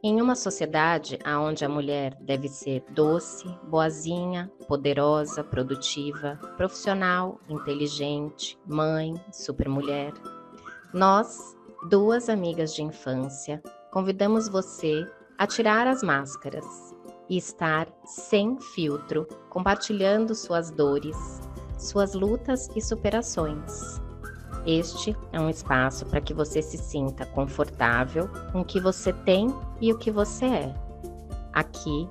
Em uma sociedade onde a mulher deve ser doce, boazinha, poderosa, produtiva, profissional, inteligente, mãe, supermulher, nós, duas amigas de infância, convidamos você a tirar as máscaras e estar sem filtro, compartilhando suas dores, suas lutas e superações. Este é um espaço para que você se sinta confortável com o que você tem e o que você é. Aqui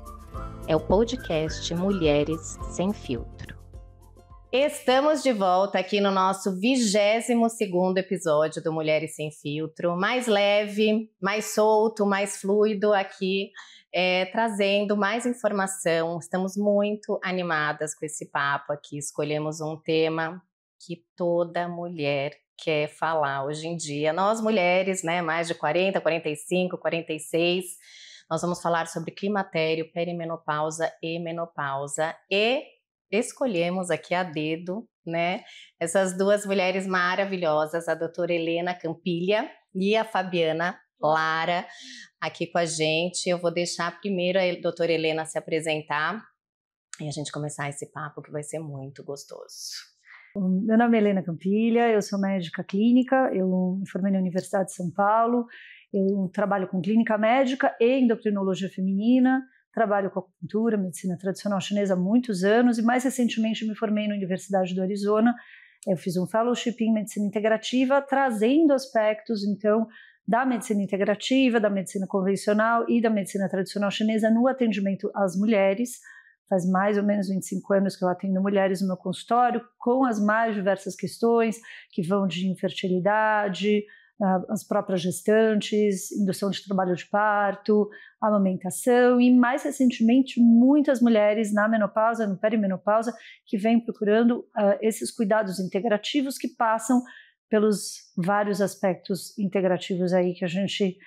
é o podcast Mulheres Sem Filtro. Estamos de volta aqui no nosso 22º episódio do Mulheres Sem Filtro, mais leve, mais solto, mais fluido aqui, trazendo mais informação. Estamos muito animadas com esse papo aqui, escolhemos um tema que toda mulher quer falar hoje em dia. Nós mulheres, né, mais de 40, 45, 46, nós vamos falar sobre climatério, perimenopausa e menopausa e escolhemos aqui a dedo, né, essas duas mulheres maravilhosas, a doutora Helena Campiglia e a Fabiana Lara aqui com a gente. Eu vou deixar primeiro a doutora Helena se apresentar e a gente começar esse papo que vai ser muito gostoso. Meu nome é Helena Campiglia, eu sou médica clínica, eu me formei na Universidade de São Paulo, eu trabalho com clínica médica e endocrinologia feminina, trabalho com acupuntura, medicina tradicional chinesa há muitos anos e mais recentemente me formei na Universidade do Arizona. Eu fiz um fellowship em medicina integrativa, trazendo aspectos, então, da medicina integrativa, da medicina convencional e da medicina tradicional chinesa no atendimento às mulheres. Faz mais ou menos 25 anos que eu atendo mulheres no meu consultório com as mais diversas questões que vão de infertilidade, as próprias gestantes, indução de trabalho de parto, amamentação e mais recentemente muitas mulheres na menopausa, no perimenopausa que vêm procurando esses cuidados integrativos que passam pelos vários aspectos integrativos aí que a gente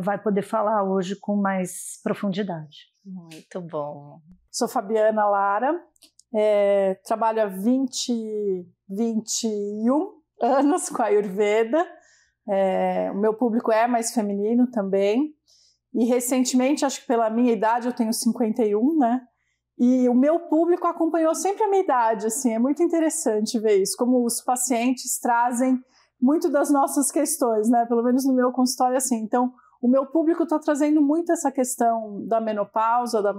vai poder falar hoje com mais profundidade. Muito bom. Sou Fabiana Lara, trabalho há 21 anos com a Ayurveda, o meu público é mais feminino também, e recentemente, acho que pela minha idade, eu tenho 51, né? E o meu público acompanhou sempre a minha idade, assim, é muito interessante ver isso, como os pacientes trazem muito das nossas questões, né? Pelo menos no meu consultório, assim, então o meu público está trazendo muito essa questão da menopausa, da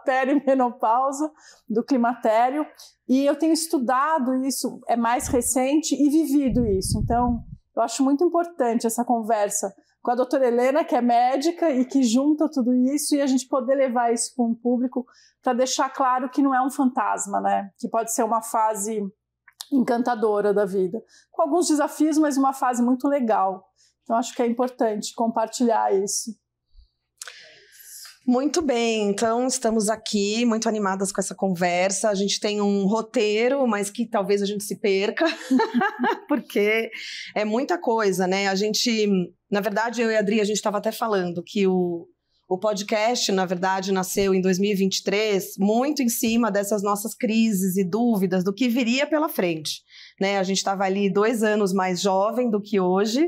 perimenopausa, do climatério, e eu tenho estudado isso, é mais recente, e vivido isso. Então, eu acho muito importante essa conversa com a doutora Helena, que é médica e que junta tudo isso, e a gente poder levar isso para um público para deixar claro que não é um fantasma, né? Que pode ser uma fase encantadora da vida, com alguns desafios, mas uma fase muito legal. Então, acho que é importante compartilhar isso. Muito bem, então estamos aqui muito animadas com essa conversa. A gente tem um roteiro, mas que talvez a gente se perca, porque é muita coisa, né? A gente, na verdade, eu e a Adri, a gente estava até falando que o podcast, na verdade, nasceu em 2023, muito em cima dessas nossas crises e dúvidas do que viria pela frente, né? A gente estava ali 2 anos mais jovem do que hoje,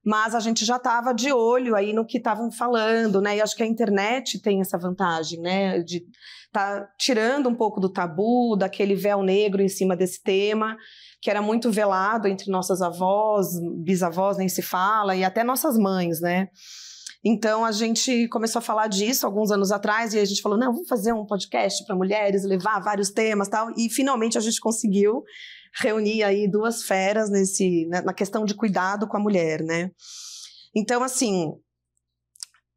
mas a gente já estava de olho aí no que estavam falando, né? E acho que a internet tem essa vantagem, né? De tá tirando um pouco do tabu, daquele véu negro em cima desse tema, que era muito velado entre nossas avós, bisavós, nem se fala, e até nossas mães, né? Então a gente começou a falar disso alguns anos atrás, e a gente falou, não, vamos fazer um podcast para mulheres, levar vários temas e tal, e finalmente a gente conseguiu reunir aí 2 feras na questão de cuidado com a mulher, né? Então, assim,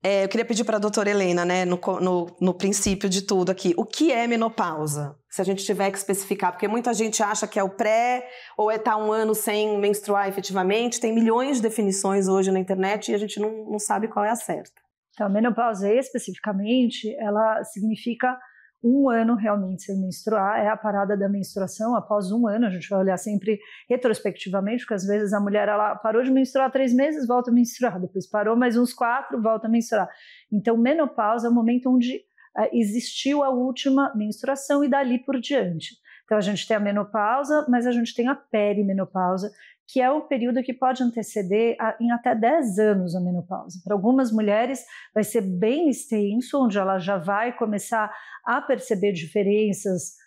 eu queria pedir para a doutora Helena, né, no princípio de tudo aqui, o que é menopausa? Se a gente tiver que especificar, porque muita gente acha que é o pré, ou é estar 1 ano sem menstruar efetivamente, tem milhões de definições hoje na internet e a gente não sabe qual é a certa. Então, a menopausa especificamente, ela significa 1 ano realmente sem menstruar, é a parada da menstruação após 1 ano. A gente vai olhar sempre retrospectivamente, porque às vezes a mulher ela parou de menstruar 3 meses, volta a menstruar, depois parou mais uns 4, volta a menstruar. Então, menopausa é o momento onde existiu a última menstruação e dali por diante. Então, a gente tem a menopausa, mas a gente tem a perimenopausa, que é o período que pode anteceder em até 10 anos a menopausa. Para algumas mulheres vai ser bem extenso, onde ela já vai começar a perceber diferenças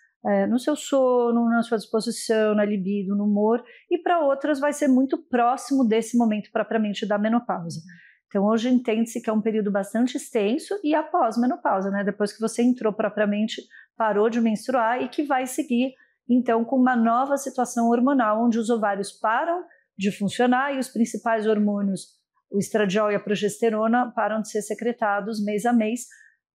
no seu sono, na sua disposição, na libido, no humor, e para outras vai ser muito próximo desse momento propriamente da menopausa. Então hoje entende-se que é um período bastante extenso e após menopausa, né? Depois que você entrou propriamente, parou de menstruar e que vai seguir então com uma nova situação hormonal, onde os ovários param de funcionar e os principais hormônios, o estradiol e a progesterona, param de ser secretados mês a mês,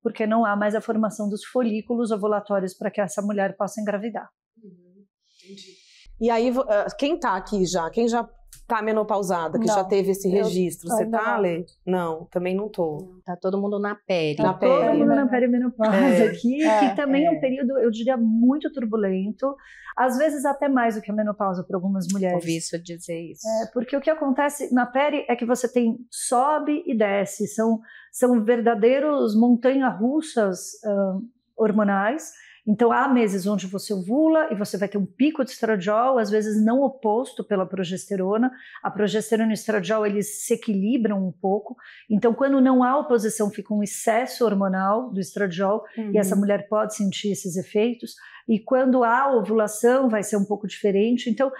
porque não há mais a formação dos folículos ovulatórios para que essa mulher possa engravidar. Entendi. E aí, quem está aqui já? Quem já está menopausada, que já teve esse registro? Você tá, Lê? Não, também não tô. Tá todo mundo na pele. Tá todo mundo na perimenopausa aqui, que também é um período, eu diria, muito turbulento, às vezes até mais do que a menopausa para algumas mulheres. Ouvi isso dizer isso. Porque o que acontece na pele é que você tem sobe e desce, são verdadeiros montanhas-russas hormonais. Então, há meses onde você ovula e você vai ter um pico de estradiol, às vezes não oposto pela progesterona. A progesterona e o estradiol, eles se equilibram um pouco. Então, quando não há oposição, fica um excesso hormonal do estradiol e essa mulher pode sentir esses efeitos. E quando há ovulação, vai ser um pouco diferente. Então,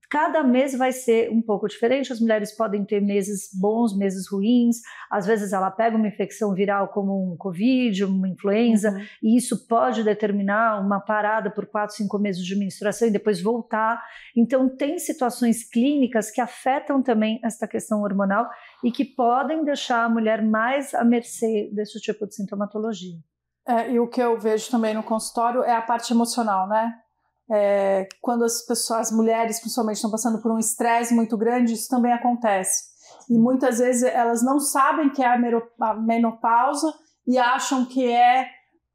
cada mês vai ser um pouco diferente, as mulheres podem ter meses bons, meses ruins, às vezes ela pega uma infecção viral como um Covid, uma influenza, e isso pode determinar uma parada por 4, 5 meses de menstruação e depois voltar. Então tem situações clínicas que afetam também esta questão hormonal e que podem deixar a mulher mais à mercê desse tipo de sintomatologia. E o que eu vejo também no consultório é a parte emocional, né? Quando as mulheres principalmente estão passando por um estresse muito grande, isso também acontece. E muitas vezes elas não sabem que é a menopausa e acham que é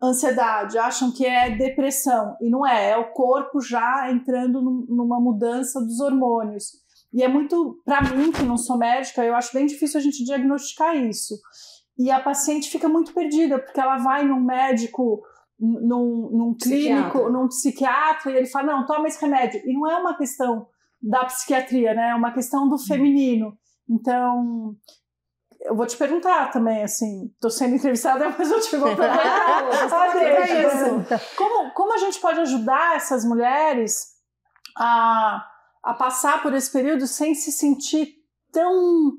ansiedade, acham que é depressão. E não é o corpo já entrando numa mudança dos hormônios. E é muito, para mim, que não sou médica, eu acho bem difícil a gente diagnosticar isso. E a paciente fica muito perdida, porque ela vai num médico, num clínico, num psiquiatra, e ele fala, não, toma esse remédio. E não é uma questão da psiquiatria, né? É uma questão do feminino. Então, eu vou te perguntar também, assim, tô sendo entrevistada, mas eu te vou perguntar. Como a gente pode ajudar essas mulheres a passar por esse período sem se sentir tão...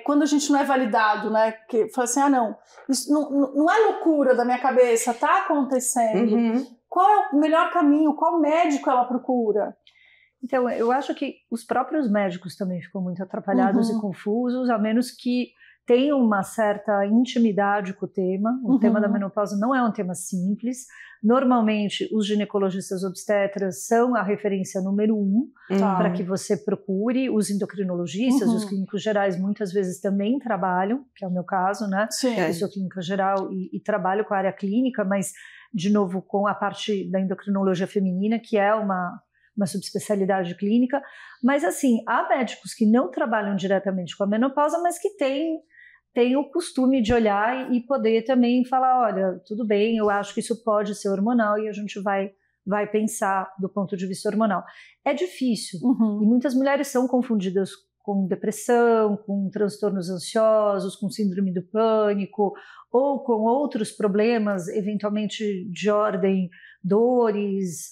quando a gente não é validado, né? Que fala assim, não, isso não é loucura da minha cabeça, tá acontecendo. Qual é o melhor caminho? Qual médico ela procura? Então, eu acho que os próprios médicos também ficam muito atrapalhados e confusos, a menos que tenham uma certa intimidade com o tema. O tema da menopausa não é um tema simples. Normalmente, os ginecologistas obstetras são a referência número 1 para que você procure. Os endocrinologistas, os clínicos gerais, muitas vezes também trabalham, que é o meu caso, né? Sim. Eu sou clínica geral e trabalho com a área clínica, mas, de novo, com a parte da endocrinologia feminina, que é uma subespecialidade clínica. Mas, assim, há médicos que não trabalham diretamente com a menopausa, mas que têm o costume de olhar e poder também falar, olha, tudo bem, eu acho que isso pode ser hormonal e a gente vai pensar do ponto de vista hormonal. É difícil e muitas mulheres são confundidas com depressão, com transtornos ansiosos, com síndrome do pânico ou com outros problemas, eventualmente de ordem dores,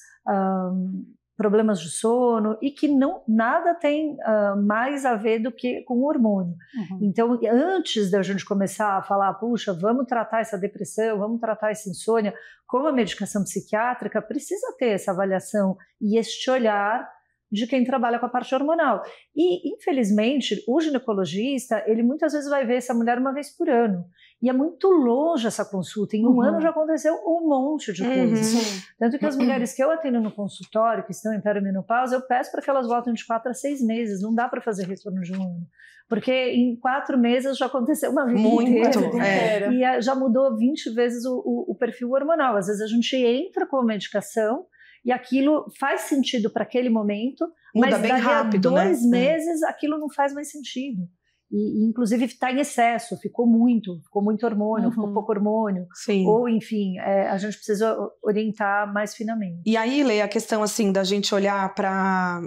problemas de sono, e que nada tem mais a ver do que com o hormônio. Então, antes da gente começar a falar, puxa, vamos tratar essa depressão, vamos tratar essa insônia, com a medicação psiquiátrica, precisa ter essa avaliação e este olhar de quem trabalha com a parte hormonal. E, infelizmente, o ginecologista, ele muitas vezes vai ver essa mulher uma vez por ano. E é muito longe essa consulta. Em um ano já aconteceu um monte de coisas. Tanto que as mulheres que eu atendo no consultório, que estão em perimenopausa, eu peço para que elas voltem de 4 a 6 meses. Não dá para fazer retorno de um ano. Porque em 4 meses já aconteceu uma vida inteira. E já mudou 20 vezes o perfil hormonal. Às vezes a gente entra com a medicação e aquilo faz sentido para aquele momento, muda mas bem daqui rápido, a 2 meses aquilo não faz mais sentido. e inclusive está em excesso, ficou muito hormônio, ficou pouco hormônio, Sim. ou enfim, a gente precisa orientar mais finamente. E aí, Lê, a questão assim da gente olhar para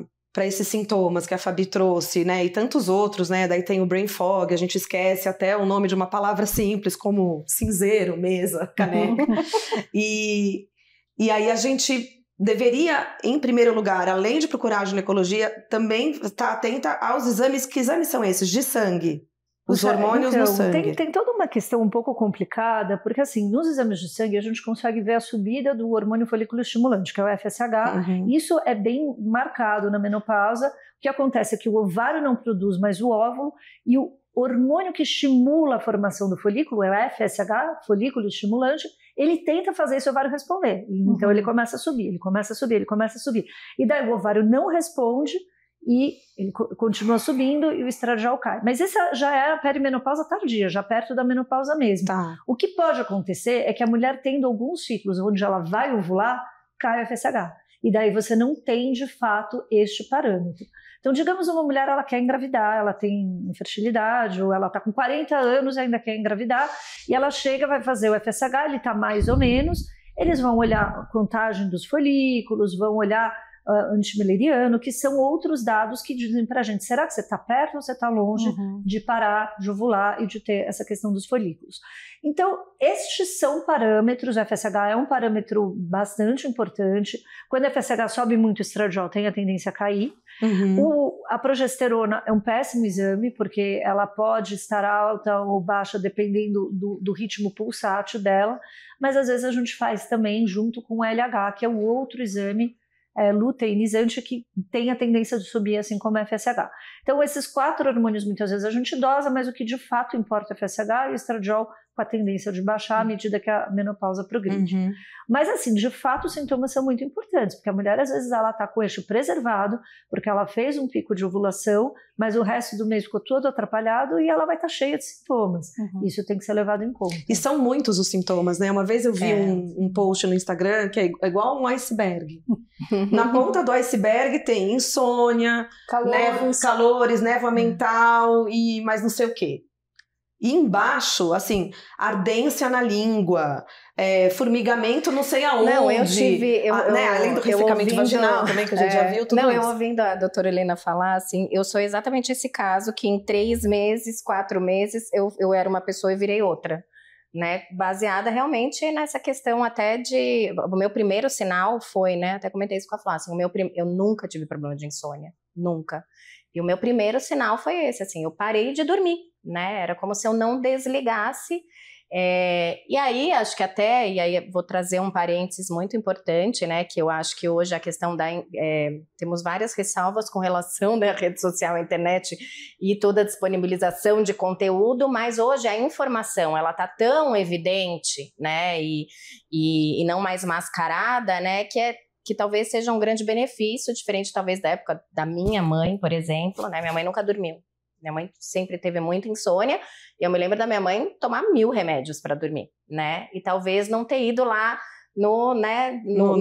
esses sintomas que a Fabi trouxe, né, e tantos outros, né, daí tem o brain fog, a gente esquece até o nome de uma palavra simples como cinzeiro, mesa, caneca, e aí a gente deveria, em primeiro lugar, além de procurar a ginecologia, também estar atenta aos exames. Que exames são esses? De sangue. Os hormônios no sangue. Tem toda uma questão um pouco complicada, porque assim, nos exames de sangue a gente consegue ver a subida do hormônio folículo estimulante, que é o FSH. Isso é bem marcado na menopausa. O que acontece é que o ovário não produz mais o óvulo e o hormônio que estimula a formação do folículo, é o FSH, folículo estimulante, ele tenta fazer esse ovário responder. Então ele começa a subir, ele começa a subir, ele começa a subir. E daí o ovário não responde e ele continua subindo e o estradiol cai. Mas essa já é a perimenopausa tardia, já perto da menopausa mesmo. Tá. O que pode acontecer é que a mulher tendo alguns ciclos onde ela vai ovular, cai o FSH. E daí você não tem, de fato, este parâmetro. Então, digamos uma mulher, ela quer engravidar, ela tem infertilidade, ou ela está com 40 anos e ainda quer engravidar, e ela chega, vai fazer o FSH, ele está mais ou menos, eles vão olhar a contagem dos folículos, vão olhar antimileriano, que são outros dados que dizem para a gente, será que você está perto ou você está longe de parar de ovular e de ter essa questão dos folículos? Então, estes são parâmetros, o FSH é um parâmetro bastante importante. Quando o FSH sobe muito, o estradiol tem a tendência a cair. A progesterona é um péssimo exame, porque ela pode estar alta ou baixa dependendo do ritmo pulsátil dela, mas às vezes a gente faz também junto com o LH, que é o outro exame luteinizante que tem a tendência de subir, assim como a FSH. Então, esses 4 hormônios, muitas vezes a gente dosa, mas o que de fato importa é o FSH e o estradiol com a tendência de baixar à medida que a menopausa progride. Mas, assim, de fato, os sintomas são muito importantes, porque a mulher, às vezes, ela está com o eixo preservado, porque ela fez um pico de ovulação, mas o resto do mês ficou todo atrapalhado e ela vai estar cheia de sintomas. Isso tem que ser levado em conta. E são muitos os sintomas, né? Uma vez eu vi um post no Instagram que é igual um iceberg. Na ponta do iceberg tem insônia, calores, névoa mental e mais não sei o quê. E embaixo, assim, ardência na língua, formigamento não sei aonde. Não, eu tive... além do ressecamento vaginal também, que a gente já viu tudo isso. Eu ouvindo a doutora Helena falar, assim, eu sou exatamente esse caso, que em 3 meses, 4 meses, eu era uma pessoa e virei outra. Né, baseada realmente nessa questão até de... O meu primeiro sinal foi, né, até comentei isso com a Flá, assim, eu nunca tive problema de insônia, nunca. E o meu primeiro sinal foi esse, assim, eu parei de dormir, né, era como se eu não desligasse. E aí, acho que até, e aí vou trazer um parênteses muito importante, né, que eu acho que hoje a questão temos várias ressalvas com relação da rede social, a internet e toda a disponibilização de conteúdo, mas hoje a informação, ela tá tão evidente, né, e não mais mascarada, né, que talvez seja um grande benefício, diferente talvez da época da minha mãe, por exemplo, né, minha mãe nunca dormiu. Minha mãe sempre teve muita insônia, e eu me lembro da minha mãe tomar 1000 remédios para dormir, né? E talvez não ter ido lá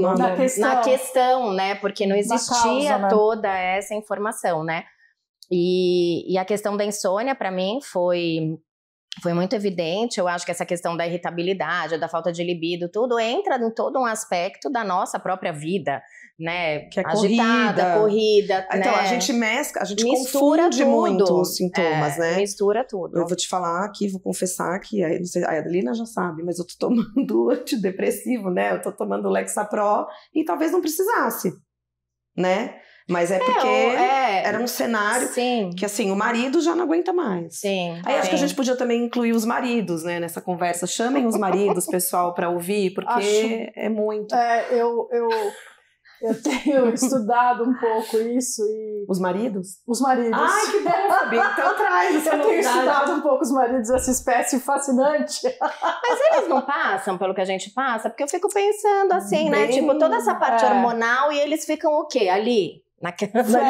na questão, né? Porque não existia causa, né? Toda essa informação, né? E a questão da insônia, para mim, foi muito evidente. Eu acho que essa questão da irritabilidade, da falta de libido, tudo entra em todo um aspecto da nossa própria vida, né? Que é agitada, corrida. Então, né? a gente confunde muito os sintomas, né? Mistura tudo. Eu vou te falar aqui, vou confessar que, não sei, a Adelina já sabe, mas eu tô tomando antidepressivo, né? Eu tô tomando Lexapro e talvez não precisasse, né? Mas é porque era um cenário que, assim, o marido já não aguenta mais. Sim. Aí acho que a gente podia também incluir os maridos, né, nessa conversa. Chamem os maridos, pessoal, para ouvir, porque é muito. Eu tenho estudado um pouco isso e... Os maridos? Os maridos. Ai, que bom, Fabi. Então traz essa Eu tenho estudado um pouco os maridos, essa espécie fascinante. Mas eles não passam pelo que a gente passa? Porque eu fico pensando assim, né? Tipo, toda essa parte hormonal e eles ficam o quê? Ali? Na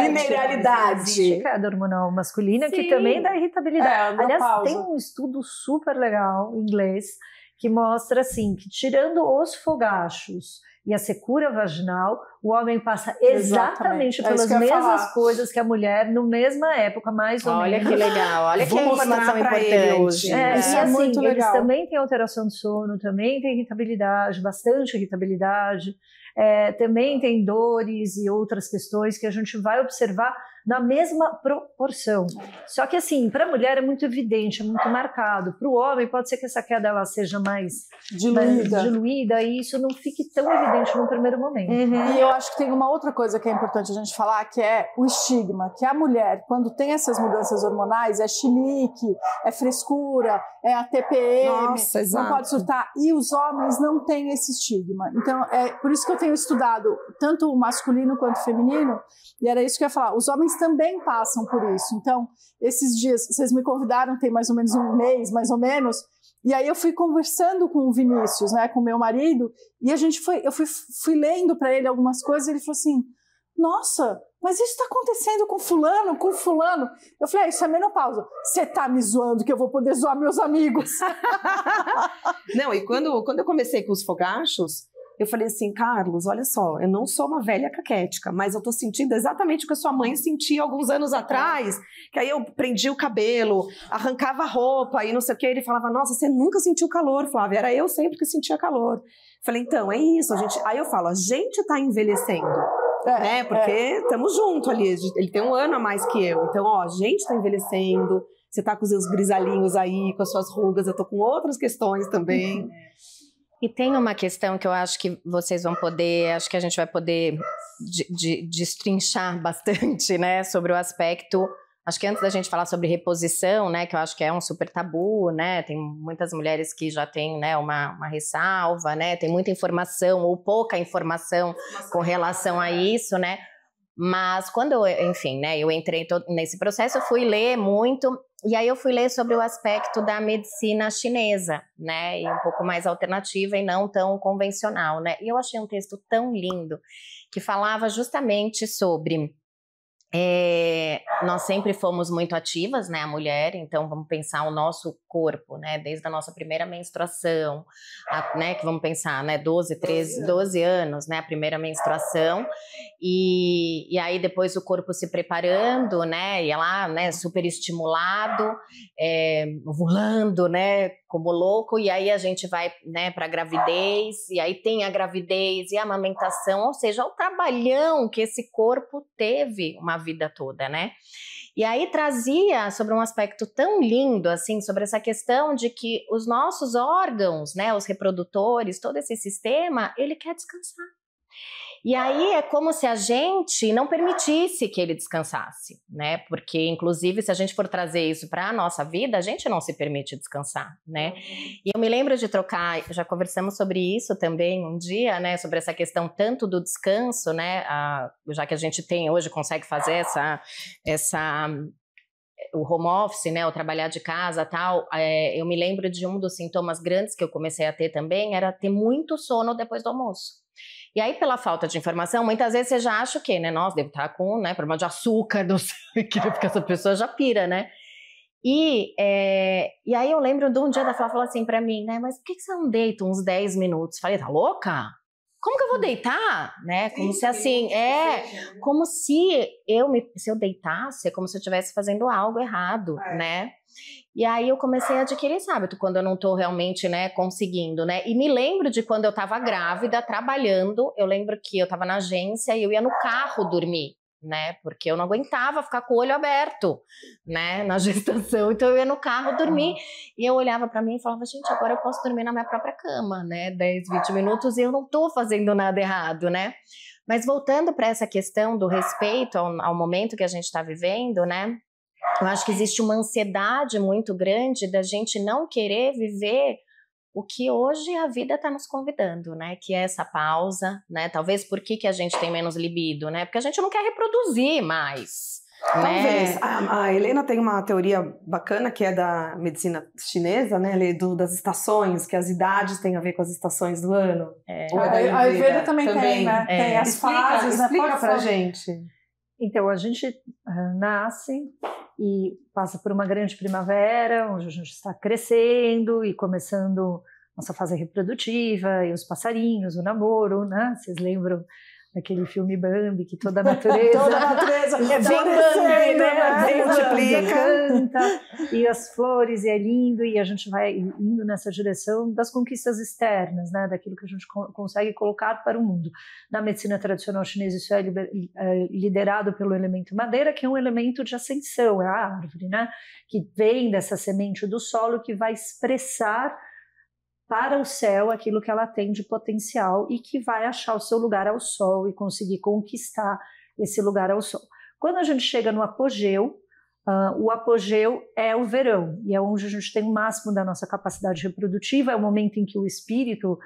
linearidade. Da hormonal masculina, que também dá irritabilidade. Aliás, tem um estudo super legal em inglês que mostra assim, que tirando os fogachos e a secura vaginal, o homem passa exatamente pelas mesmas coisas que a mulher, no mesma época, mais ou menos. Olha que legal, olha que informação importante. Hoje. Isso é assim, muito legal. Eles também têm alteração de sono, também têm irritabilidade, bastante irritabilidade, também tem dores e outras questões que a gente vai observar na mesma proporção. Só que assim, para a mulher é muito evidente, é muito marcado. Para o homem pode ser que essa queda ela seja mais diluída e isso não fique tão evidente no primeiro momento. E eu acho que tem uma outra coisa que é importante a gente falar, que é o estigma, que a mulher, quando tem essas mudanças hormonais, é chilique, é frescura, é a TPM, Nossa, não pode surtar. E os homens não têm esse estigma. Então, é por isso que eu tenho estudado tanto o masculino quanto o feminino, e era isso que eu ia falar. Os homens também passam por isso. Então, esses dias, vocês me convidaram, tem mais ou menos um mês, mais ou menos, e aí eu fui conversando com o Vinícius, né, com o meu marido, e eu fui lendo para ele algumas coisas, e ele falou assim, nossa, mas isso está acontecendo com fulano, com fulano. Eu falei, isso é menopausa. Você tá me zoando que eu vou poder zoar meus amigos. Não, e quando eu comecei com os fogachos, eu falei assim, Carlos, olha só, eu não sou uma velha caquética, mas eu tô sentindo exatamente o que a sua mãe sentia alguns anos atrás, que aí eu prendia o cabelo, arrancava a roupa e não sei o que, ele falava, nossa, você nunca sentiu calor, Flávia, era eu sempre que sentia calor. Falei, então, é isso, aí eu falo, a gente tá envelhecendo, né, porque estamos juntos ali, ele tem um ano a mais que eu, então, ó, a gente tá envelhecendo, você tá com os seus grisalhinhos aí, com as suas rugas, eu tô com outras questões também. E tem uma questão que eu acho que vocês vão poder, acho que a gente vai poder destrinchar bastante, né, sobre o aspecto, acho que antes da gente falar sobre reposição, né, que eu acho que é um super tabu, né, tem muitas mulheres que já têm, né, uma ressalva, né, tem muita informação ou pouca informação com relação a isso, né, mas quando eu, enfim, né, eu entrei nesse processo, eu fui ler muito. E aí eu fui ler sobre o aspecto da medicina chinesa, né, e um pouco mais alternativa e não tão convencional, né, e eu achei um texto tão lindo que falava justamente sobre nós sempre fomos muito ativas, né, a mulher, então vamos pensar o nosso corpo, né, desde a nossa primeira menstruação, né, que vamos pensar, né, 12 anos, né, a primeira menstruação, e aí depois o corpo se preparando, né, e lá, né, super estimulado, ovulando, né, como louco, e aí a gente vai, né, para a gravidez, e aí tem a gravidez e a amamentação, ou seja, o trabalhão que esse corpo teve uma vida toda, né? E aí trazia sobre um aspecto tão lindo, assim, sobre essa questão de que os nossos órgãos, né, os reprodutores, todo esse sistema, ele quer descansar. E aí é como se a gente não permitisse que ele descansasse, né? Porque, inclusive, se a gente for trazer isso para a nossa vida, a gente não se permite descansar, né? E eu me lembro de trocar, já conversamos sobre isso também um dia, né? Sobre essa questão tanto do descanso, né? Já que a gente tem hoje, consegue fazer o home office, né, o trabalhar de casa, tal, eu me lembro de um dos sintomas grandes que eu comecei a ter também, era ter muito sono depois do almoço. E aí, pela falta de informação, muitas vezes você já acha o quê, né? Nossa, devo estar com, né, problema de açúcar, não sei o que, porque essa pessoa já pira, né? E aí eu lembro de um dia da Flávia falou assim pra mim, né, mas por que você não deita uns 10 minutos? Falei, tá louca? Como que eu vou deitar, né? Como se assim, como se eu deitasse, é como se eu estivesse fazendo algo errado, né? E aí eu comecei a adquirir esse hábito quando eu não tô realmente, né, conseguindo, né? E me lembro de quando eu tava grávida, trabalhando, eu lembro que eu tava na agência e eu ia no carro dormir, né? Porque eu não aguentava ficar com o olho aberto, né, na gestação. Então eu ia no carro dormir e eu olhava pra mim e falava, gente, agora eu posso dormir na minha própria cama, né? 10, 20 minutos e eu não tô fazendo nada errado, né? Mas voltando para essa questão do respeito ao momento que a gente tá vivendo, né? Eu acho que existe uma ansiedade muito grande da gente não querer viver o que hoje a vida está nos convidando, né? Que é essa pausa, né? Talvez por que a gente tem menos libido, né? Porque a gente não quer reproduzir mais. Talvez. Né? A Helena tem uma teoria bacana que é da medicina chinesa, né? Das estações, que as idades têm a ver com as estações do ano. A Ayurveda também tem, né? Tem as fases, né? Explica pra gente. Então, a gente nasce e passa por uma grande primavera, onde a gente está crescendo e começando nossa fase reprodutiva, e os passarinhos, o namoro, né? Vocês lembram daquele filme Bambi, que toda a natureza... toda a natureza é bem Bambi, né? Bem multiplica. Canta, e as flores, e é lindo, e a gente vai indo nessa direção das conquistas externas, né? Daquilo que a gente consegue colocar para o mundo. Na medicina tradicional chinesa, isso é liderado pelo elemento madeira, que é um elemento de ascensão, é a árvore, né? Que vem dessa semente do solo, que vai expressar para o céu aquilo que ela tem de potencial e que vai achar o seu lugar ao sol e conseguir conquistar esse lugar ao sol. Quando a gente chega no apogeu, o apogeu é o verão, e é onde a gente tem o máximo da nossa capacidade reprodutiva, é o momento em que o espírito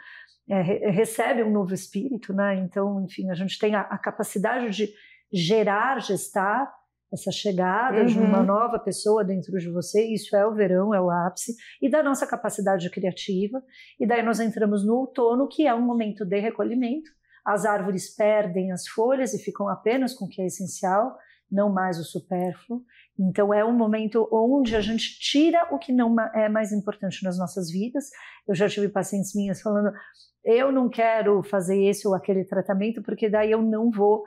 recebe um novo espírito, né? Então, enfim, a gente tem a capacidade de gerar, gestar, essa chegada de uma nova pessoa dentro de você, isso é o verão, é o ápice, e da nossa capacidade criativa, e daí nós entramos no outono, que é um momento de recolhimento, as árvores perdem as folhas e ficam apenas com o que é essencial, não mais o supérfluo, então é um momento onde a gente tira o que não é mais importante nas nossas vidas. Eu já tive pacientes minhas falando, eu não quero fazer esse ou aquele tratamento, porque daí eu não vou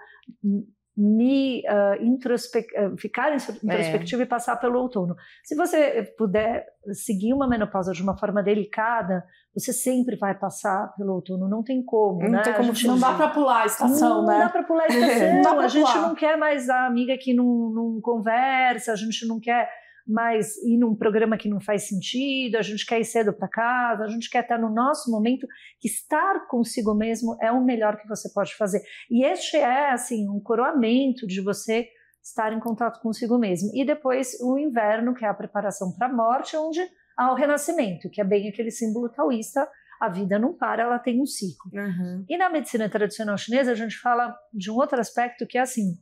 ficar introspectivo e passar pelo outono. Se você puder seguir uma menopausa de uma forma delicada, você sempre vai passar pelo outono, não tem como, não né? Tem como, não dá para pular a estação, né? Não dá para pular a estação, a gente não quer mais a amiga que não conversa, a gente não quer mais ir num programa que não faz sentido, a gente quer ir cedo para casa, a gente quer estar no nosso momento, que estar consigo mesmo é o melhor que você pode fazer. E este é, assim, um coroamento de você estar em contato consigo mesmo. E depois o inverno, que é a preparação para a morte, onde há o renascimento, que é bem aquele símbolo taoísta, a vida não para, ela tem um ciclo. E na medicina tradicional chinesa, a gente fala de um outro aspecto que é assim,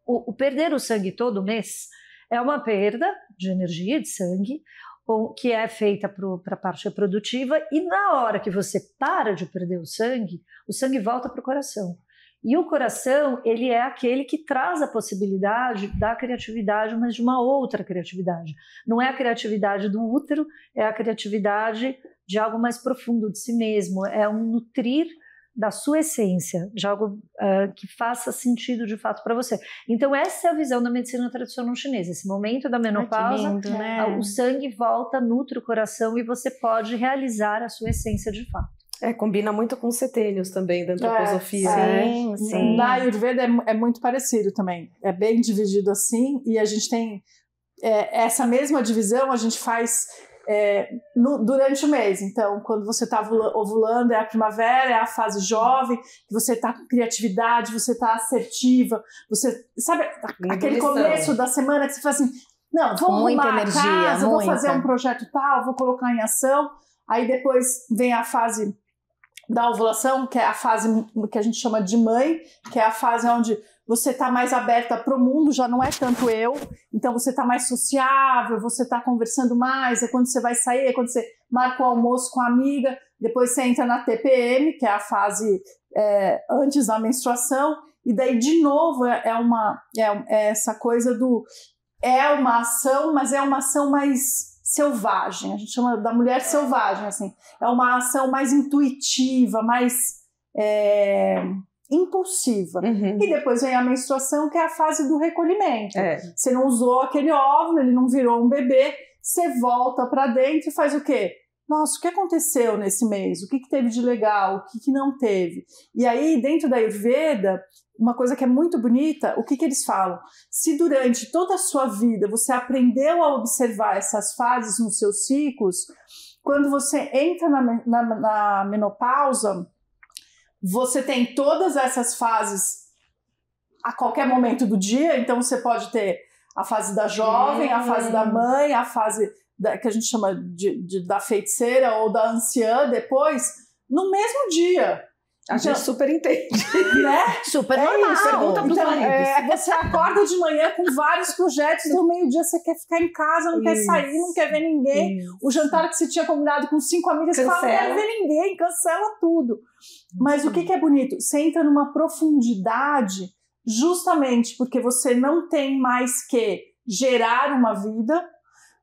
o perder o sangue todo mês é uma perda de energia, de sangue, que é feita para a parte reprodutiva, e na hora que você para de perder o sangue volta para o coração. E o coração, ele é aquele que traz a possibilidade da criatividade, mas de uma outra criatividade. Não é a criatividade do útero, é a criatividade de algo mais profundo de si mesmo, é um nutrir da sua essência, de algo que faça sentido de fato para você. Então essa é a visão da medicina tradicional chinesa, esse momento da menopausa, lindo, né? O sangue volta, nutre o coração e você pode realizar a sua essência de fato. Combina muito com os setênios também da antroposofia. Sim, sim. Na Ayurveda é muito parecido também, é bem dividido assim, e a gente tem essa mesma divisão, a gente faz durante o mês. Então, quando você está ovulando, é a primavera, é a fase jovem, que você está com criatividade, você está assertiva, você sabe aquele começo da semana que você fala assim, não, vou arrumar a casa, vou fazer um projeto tal, vou colocar em ação. Aí depois vem a fase da ovulação, que é a fase que a gente chama de mãe, que é a fase onde você está mais aberta para o mundo, já não é tanto eu, então você está mais sociável, você está conversando mais, é quando você vai sair, é quando você marca o almoço com a amiga, depois você entra na TPM, que é a fase antes da menstruação, e daí de novo é essa coisa é uma ação, mas é uma ação mais selvagem, a gente chama da mulher selvagem, assim, é uma ação mais intuitiva, mais impulsiva. E depois vem a menstruação, que é a fase do recolhimento. Você não usou aquele óvulo, ele não virou um bebê, você volta para dentro e faz o quê? Nossa, o que aconteceu nesse mês? O que teve de legal? O que não teve? E aí, dentro da Ayurveda, uma coisa que é muito bonita, o que eles falam? Se durante toda a sua vida você aprendeu a observar essas fases nos seus ciclos, quando você entra na menopausa, você tem todas essas fases a qualquer momento do dia, então você pode ter a fase da jovem, a fase da mãe, a fase que a gente chama da feiticeira ou da anciã depois, no mesmo dia. A gente super entende. Né? Super normal. Isso. Pergunta pros maridos. Você acorda de manhã com vários projetos, no meio-dia você quer ficar em casa, não quer sair, não quer ver ninguém. O jantar que você tinha combinado com 5 amigas, você fala, não quero ver ninguém, cancela tudo. Mas o que é bonito? Você entra numa profundidade justamente porque você não tem mais que gerar uma vida,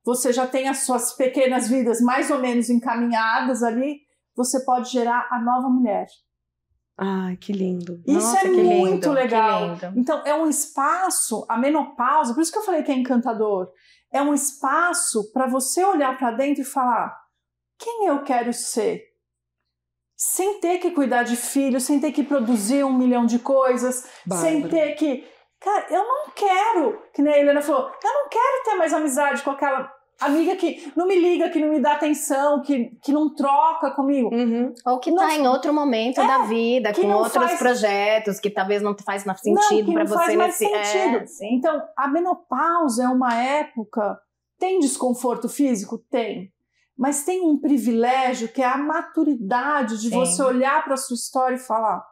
você já tem as suas pequenas vidas mais ou menos encaminhadas ali, você pode gerar a nova mulher. Ai, que lindo. Isso Nossa, é que muito lindo, legal. que lindo. Então, é um espaço, a menopausa, por isso que eu falei que é encantador, é um espaço para você olhar para dentro e falar, quem eu quero ser? Sem ter que cuidar de filho, sem ter que produzir 1 milhão de coisas, sem ter que... Cara, eu não quero, que nem a Helena falou, eu não quero ter mais amizade com aquela amiga que não me liga, que não me dá atenção, que não troca comigo. Ou que tá em outro momento da vida, com outros projetos, que talvez não faz mais sentido para você. Faz mais sentido. Então, a menopausa é uma época... Tem desconforto físico? Tem. Mas tem um privilégio que é a maturidade de você olhar para a sua história e falar,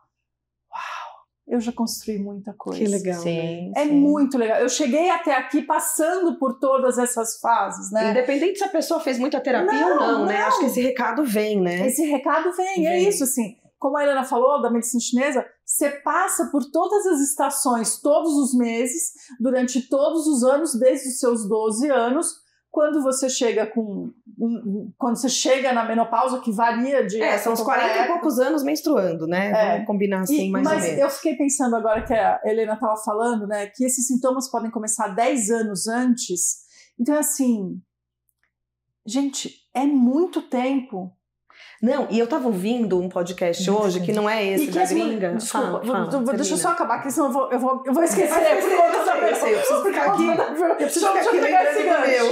uau, eu já construí muita coisa. Que legal. Sim, é muito legal. Eu cheguei até aqui passando por todas essas fases, né? Independente se a pessoa fez muita terapia ou não, né? Acho que esse recado vem, né? Esse recado vem. É isso, assim. Como a Helena falou, da medicina chinesa, você passa por todas as estações, todos os meses, durante todos os anos, desde os seus 12 anos, quando você chega na menopausa, que varia de... são os 40 e poucos anos menstruando, né? Vamos combinar assim, mais ou menos. Mas eu fiquei pensando agora que a Helena estava falando, né? Que esses sintomas podem começar 10 anos antes. Então, assim... Gente, é muito tempo. Não, e eu tava ouvindo um podcast hoje, que não é esse da gringa. Desculpa, deixa eu só acabar, porque senão eu vou esquecer. Eu preciso ficar aqui. Eu preciso ficar aqui lembrando do meu.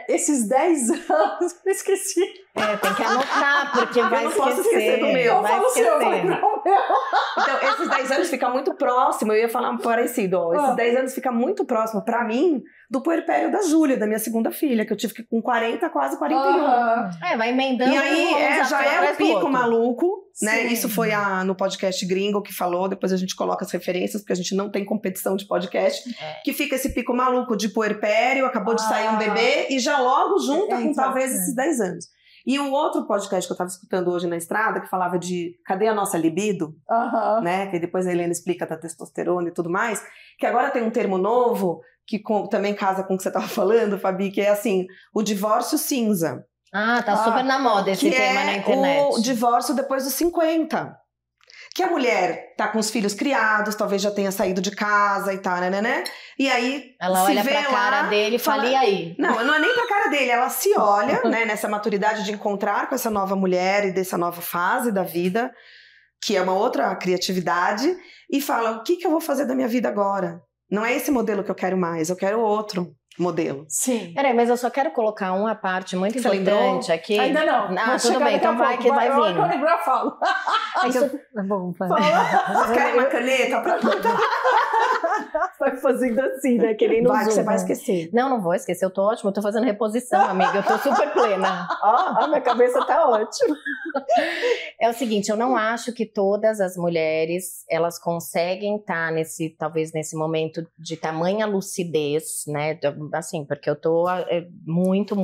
Esses 10 anos, eu esqueci. Tem que anotar, porque vai esquecer. Eu não posso esquecer do meu. Vai esquecer. Então, esses 10 anos fica muito próximo, eu ia falar parecido, esses 10 anos fica muito próximo, pra mim, do puerpério da Júlia, da minha segunda filha, que eu tive com 40, quase 41. Vai emendando. E aí, já é um pico maluco, né? Sim. Isso foi no podcast gringo que falou, depois a gente coloca as referências, porque a gente não tem competição de podcast, que fica esse pico maluco de puerpério, acabou de sair um bebê, e já logo junta com talvez esses 10 anos. E o outro podcast que eu estava escutando hoje na estrada, que falava de cadê a nossa libido, né? Que depois a Helena explica da testosterona e tudo mais, que agora tem um termo novo, que também casa com o que você estava falando, Fabi, que é assim, o divórcio cinza. Tá super na moda esse tema na internet. O divórcio depois dos 50. Que a mulher tá com os filhos criados, talvez já tenha saído de casa e tal, né? E aí ela olha pra cara dele e fala, e aí? Não é nem pra cara dele, ela se olha, né, nessa maturidade de encontrar com essa nova mulher e dessa nova fase da vida, que é uma outra criatividade, e fala, o que eu vou fazer da minha vida agora? Não é esse modelo que eu quero mais, eu quero outro modelo. Sim. Peraí, mas eu só quero colocar uma parte muito importante aqui. Ainda não. Tudo bem, então vai que vai vir. Quando eu lembrar, eu falo. Bom, Vocês querem uma caneta pra vai fazendo assim, né? Que nem no Zoom. Você vai esquecer. Não vou esquecer, eu tô ótima, eu tô fazendo reposição, amiga, eu tô super plena. Ó, minha cabeça tá ótima. É o seguinte, eu não acho que todas as mulheres, elas conseguem estar talvez nesse momento de tamanha lucidez, né? Assim, porque eu tô muito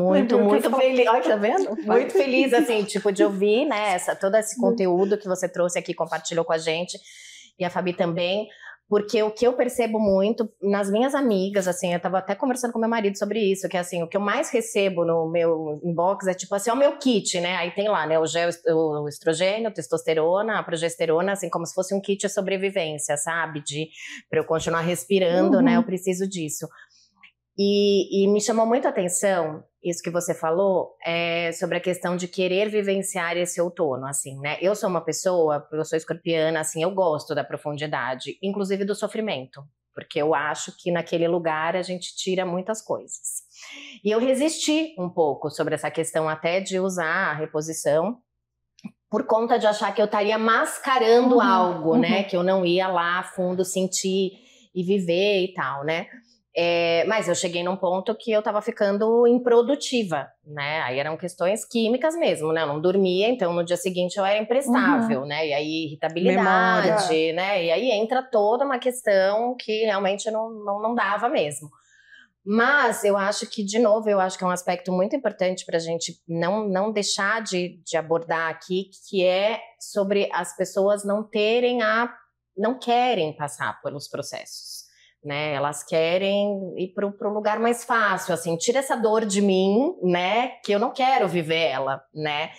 feliz. Olha, tá vendo? Muito feliz, assim, tipo, de ouvir, né? Todo esse conteúdo que você trouxe aqui, compartilhou com a gente, e a Fabi também. Porque o que eu percebo muito nas minhas amigas, assim, eu tava até conversando com meu marido sobre isso, que assim, o que eu mais recebo no meu inbox é tipo assim, o meu kit, né? Aí tem lá, né, o estrogênio, a testosterona, a progesterona, assim, como se fosse um kit de sobrevivência, sabe? Pra eu continuar respirando, né? Eu preciso disso. E me chamou muito a atenção isso que você falou sobre a questão de querer vivenciar esse outono, assim, né? Eu sou uma pessoa, eu sou escorpiana, assim, eu gosto da profundidade, inclusive do sofrimento, porque eu acho que naquele lugar a gente tira muitas coisas. E eu resisti um pouco sobre essa questão até de usar a reposição, por conta de achar que eu estaria mascarando algo, né? Que eu não ia lá a fundo sentir e viver e tal, né? Mas eu cheguei num ponto que eu tava ficando improdutiva, né? Aí eram questões químicas mesmo, né? Eu não dormia, então no dia seguinte eu era imprestável, né? E aí irritabilidade, memória, né? E aí entra toda uma questão que realmente não dava mesmo. Mas eu acho que, de novo, eu acho que é um aspecto muito importante pra gente não deixar de abordar aqui, que é sobre as pessoas não querem passar pelos processos. né? Elas querem ir pro lugar mais fácil, assim, tira essa dor de mim, né? Que eu não quero viver ela, né?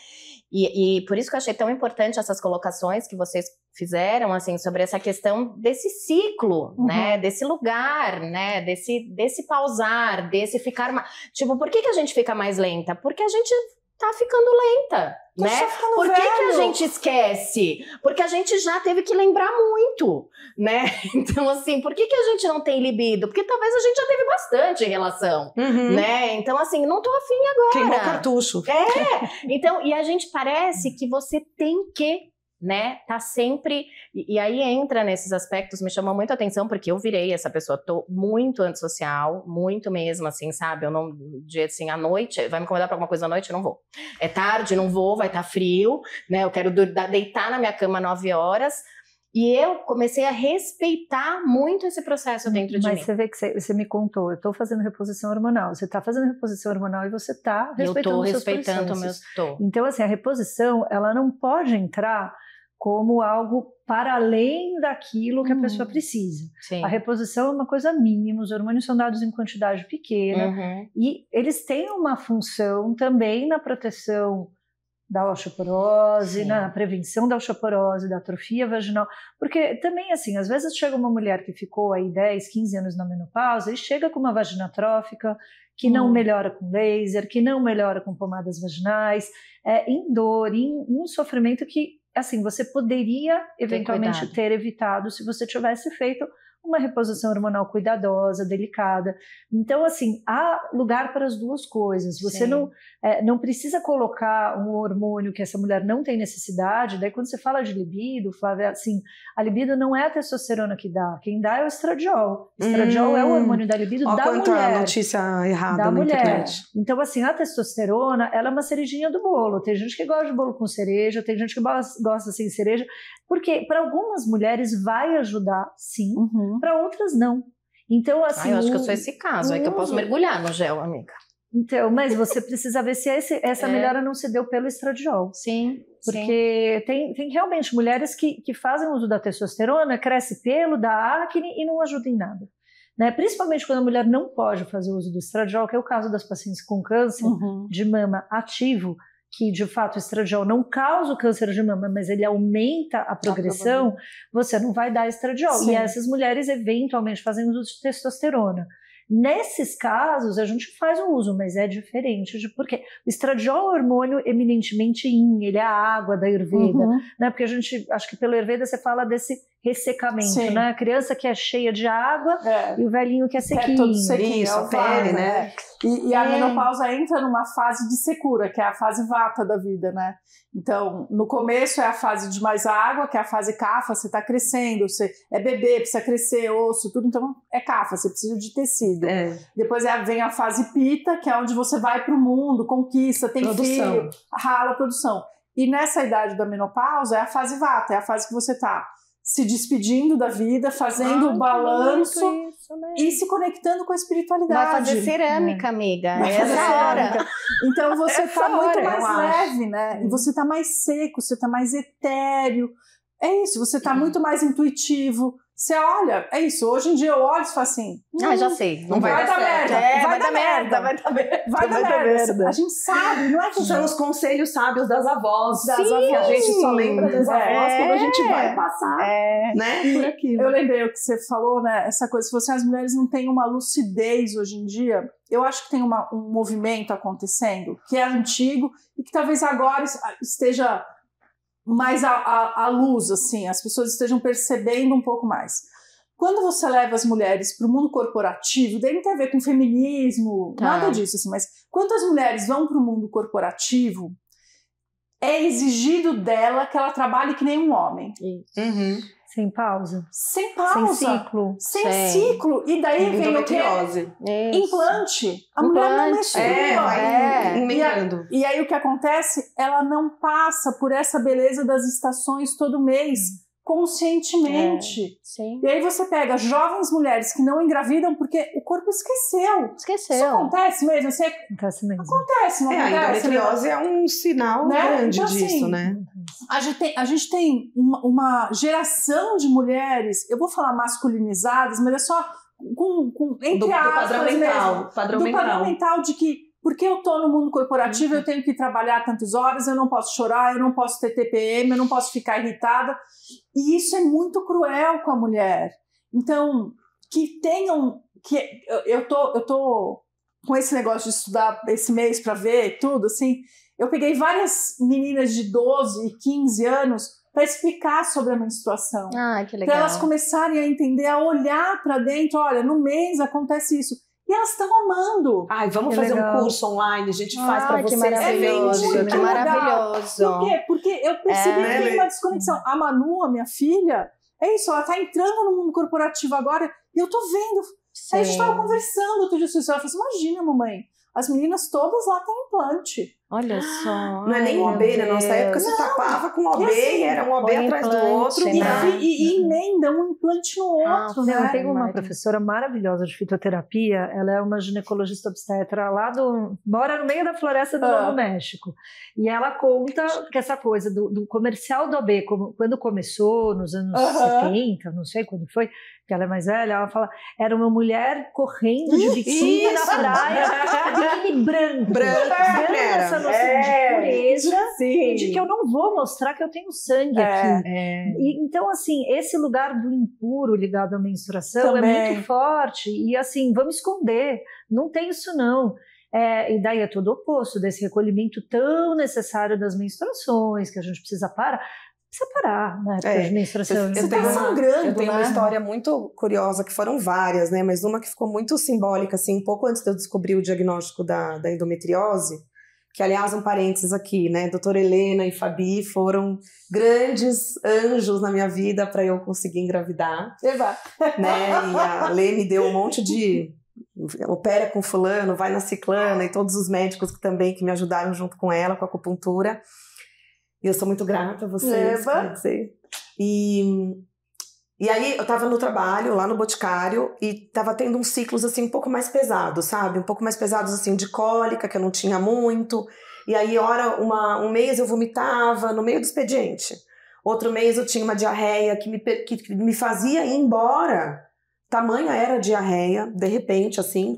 E por isso que eu achei tão importante essas colocações que vocês fizeram, assim, sobre essa questão desse ciclo, né? Desse lugar, né? Desse pausar, desse ficar... Tipo, por que a gente fica mais lenta? Porque a gente tá ficando lenta, né? Por que a gente esquece? Porque a gente já teve que lembrar muito, né? Então, assim, por que a gente não tem libido? Porque talvez a gente já teve bastante relação, né? Então, assim, não tô afim agora. Queimou cartucho. Então, e a gente parece que você tem que, né, tá sempre, e aí entra nesses aspectos, me chamou muito a atenção, porque eu virei essa pessoa, tô muito antissocial, muito mesmo, assim, sabe, eu não, assim, à noite, vai me convidar pra alguma coisa à noite, eu não vou, é tarde, não vou, vai estar frio, né, eu quero deitar na minha cama 9 horas, e eu comecei a respeitar muito esse processo dentro de mim. Mas você vê que você me contou, eu estou fazendo reposição hormonal. Você está fazendo reposição hormonal e você está respeitando os seus processos. Então, assim, a reposição, ela não pode entrar como algo para além daquilo que a pessoa precisa. Sim. A reposição é uma coisa mínima, os hormônios são dados em quantidade pequena, e eles têm uma função também na proteção da osteoporose, na prevenção da osteoporose, da atrofia vaginal, porque também, assim, às vezes chega uma mulher que ficou aí 10, 15 anos na menopausa e chega com uma vagina atrófica, que não melhora com laser, que não melhora com pomadas vaginais, em dor, em um sofrimento que, assim, você poderia eventualmente ter evitado se você tivesse feito uma reposição hormonal cuidadosa, delicada. Então, assim, há lugar para as duas coisas. Você não precisa colocar um hormônio que essa mulher não tem necessidade. Daí, quando você fala de libido, Flávia, assim, a libido não é a testosterona que dá. Quem dá é o estradiol. O estradiol é o hormônio da libido da mulher. A notícia errada da na mulher. internet. Então, assim, a testosterona, ela é uma cerejinha do bolo. Tem gente que gosta de bolo com cereja, tem gente que gosta sem cereja. Porque para algumas mulheres vai ajudar, sim, para outras não. Então, assim... eu acho que eu sou esse caso, é que eu posso mergulhar no gel, amiga. Então, mas você precisa ver se essa melhora não se deu pelo estradiol. Sim, porque tem realmente mulheres que fazem uso da testosterona, cresce pelo, dá acne e não ajuda em nada. Né? Principalmente quando a mulher não pode fazer uso do estradiol, que é o caso das pacientes com câncer de mama ativo, que de fato o estradiol não causa o câncer de mama, mas ele aumenta a progressão, você não vai dar estradiol. Sim. E essas mulheres eventualmente fazem uso de testosterona. Nesses casos, a gente faz o uso, mas é diferente, porque o estradiol é um hormônio eminentemente yin, ele é a água da Ayurveda, né? Porque a gente, acho que pelo Ayurveda você fala desse ressecamento, né? A criança que é cheia de água e o velhinho que é sequinho. Todo sequinho, isso, a pele, né? E a menopausa entra numa fase de secura, que é a fase vata da vida, né? Então, no começo é a fase de mais água, que é a fase kapha, você está crescendo, você é bebê, precisa crescer, osso, tudo, então é kapha, você precisa de tecido. Depois vem a fase pita, que é onde você vai para o mundo, conquista, tem filho, rala a produção. E nessa idade da menopausa é a fase vata, é a fase que você está se despedindo da vida, fazendo o balanço e se conectando com a espiritualidade. Vai fazer cerâmica, amiga. Hora. Então você está muito mais leve, né? E você está mais seco, você está mais etéreo. É isso, você está muito mais intuitivo. Você olha, é isso, hoje em dia eu olho e falo assim... já sei. Não vai dar merda. Vai dar merda. Vai dar merda. A gente sabe, não é que... São os conselhos sábios das avós. Que a gente só lembra das avós quando a gente vai passar, né, por aquilo. Eu lembrei o que você falou, né, essa coisa, se você, as mulheres não têm uma lucidez hoje em dia, eu acho que tem um movimento acontecendo, que é antigo e que talvez agora esteja... mais à luz, assim, as pessoas estejam percebendo um pouco mais. Quando você leva as mulheres para o mundo corporativo, daí não tem a ver com feminismo, nada disso, assim, mas quando as mulheres vão para o mundo corporativo, é exigido dela que ela trabalhe que nem um homem. Sem pausa. Sem pausa. Sem ciclo. Sem ciclo. E daí vem o quê? Implante. A mulher não menstrua. E aí o que acontece? Ela não passa por essa beleza das estações todo mês, conscientemente. Sim. E aí você pega jovens mulheres que não engravidam porque o corpo esqueceu. Isso acontece mesmo? Acontece mesmo. Acontece, não acontece? A endometriose é um sinal grande então, disso, assim, né? A gente tem uma geração de mulheres, eu vou falar masculinizadas, mas é só entre aspas, padrão mental de que porque eu estou no mundo corporativo, eu tenho que trabalhar tantas horas, eu não posso chorar, eu não posso ter TPM, eu não posso ficar irritada. E isso é muito cruel com a mulher. Então, eu tô com esse negócio de estudar esse mês para ver tudo, assim, eu peguei várias meninas de 12 e 15 anos para explicar sobre a menstruação. Ah, que legal. Para elas começarem a entender, a olhar para dentro, olha, no mês acontece isso. E elas estão amando. Ai, vamos fazer um curso online, a gente faz para vocês. Que maravilhoso, que maravilhoso. Por quê? Porque eu percebi que tem uma desconexão. A Manu, a minha filha, é isso, ela tá entrando no mundo corporativo agora e eu tô vendo. Sim. Aí a gente tava conversando outro dia, ela falou assim, imagina, mamãe, as meninas todas lá têm implante. Olha só. Não é nem OB, na nossa época você tapava com OB e era um OB atrás do outro. E emenda um implante no outro. Eu tenho uma professora maravilhosa de fitoterapia, ela é uma ginecologista obstetra mora no meio da floresta do Novo México. E ela conta que essa coisa do comercial do OB, quando começou, nos anos 70, não sei quando foi, que ela é mais velha, ela fala, era uma mulher correndo de biquíni na praia, biquíni branco. Essa noção de pureza e de que eu não vou mostrar que eu tenho sangue aqui. E, então, assim, esse lugar do impuro ligado à menstruação é muito forte. E, assim, vamos esconder. Não tem isso, não. E daí é todo o oposto desse recolhimento tão necessário das menstruações, que a gente precisa parar, na época de menstruação. Eu tenho uma história muito curiosa, que foram várias, né? Mas uma que ficou muito simbólica, assim, um pouco antes de eu descobrir o diagnóstico da endometriose, que, aliás, um parênteses aqui, né? Doutora Helena e Fabi foram grandes anjos na minha vida para eu conseguir engravidar. Né? E a Lê me deu um monte de... opera com fulano, vai na ciclana, e todos os médicos que me ajudaram junto com ela, com a acupuntura. E eu sou muito grata a vocês, quer dizer. E aí eu tava no trabalho, lá no Boticário, e tava tendo uns ciclos, assim, um pouco mais pesados, sabe? Um pouco mais pesados, assim, de cólica, que eu não tinha muito. E aí, um mês eu vomitava no meio do expediente. Outro mês eu tinha uma diarreia que me fazia ir embora. Tamanha era a diarreia, de repente, assim,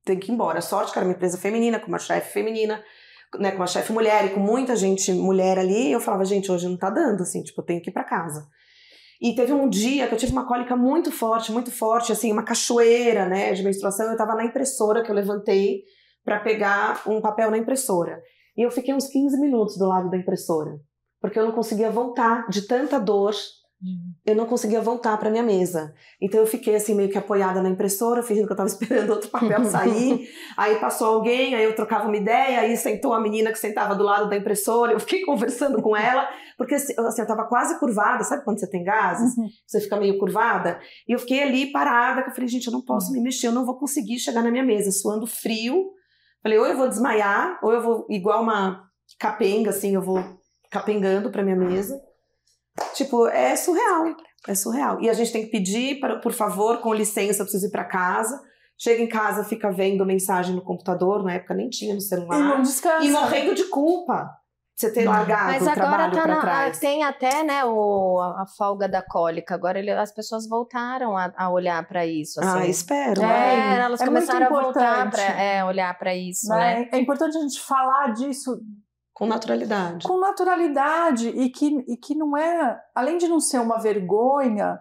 tem que ir embora. Sorte que era uma empresa feminina, com uma chefe feminina, né, com uma chefe mulher e com muita gente mulher ali. Eu falava, gente, hoje não tá dando, assim, tipo, eu tenho que ir pra casa. E teve um dia que eu tive uma cólica muito forte, assim, uma cachoeira, né, de menstruação. Eu tava na impressora, que eu levantei pra pegar um papel na impressora. E eu fiquei uns 15 minutos do lado da impressora, porque eu não conseguia voltar de tanta dor. Eu não conseguia voltar para minha mesa. Então eu fiquei assim meio que apoiada na impressora, fingindo que eu estava esperando outro papel sair. Aí passou alguém, aí eu trocava uma ideia, aí sentou a menina que sentava do lado da impressora, eu fiquei conversando com ela, porque assim, eu estava quase curvada, sabe quando você tem gases? Você fica meio curvada. E eu fiquei ali parada, que eu falei, gente, eu não posso me mexer, eu não vou conseguir chegar na minha mesa, suando frio. Falei, ou eu vou desmaiar, ou eu vou, igual uma capenga, assim, eu vou capengando para minha mesa. Tipo, é surreal. E a gente tem que pedir, por favor, com licença, eu preciso ir pra casa. Chega em casa, fica vendo mensagem no computador, na época nem tinha no celular. E não descansa. E morrendo de culpa de você ter largado o trabalho pra trás. Tem até, né, a folga da cólica. Agora as pessoas voltaram a olhar pra isso. Assim. Espero. Elas começaram a voltar pra olhar pra isso, né? É importante a gente falar disso com naturalidade. Com naturalidade. E que não é... Além de não ser uma vergonha,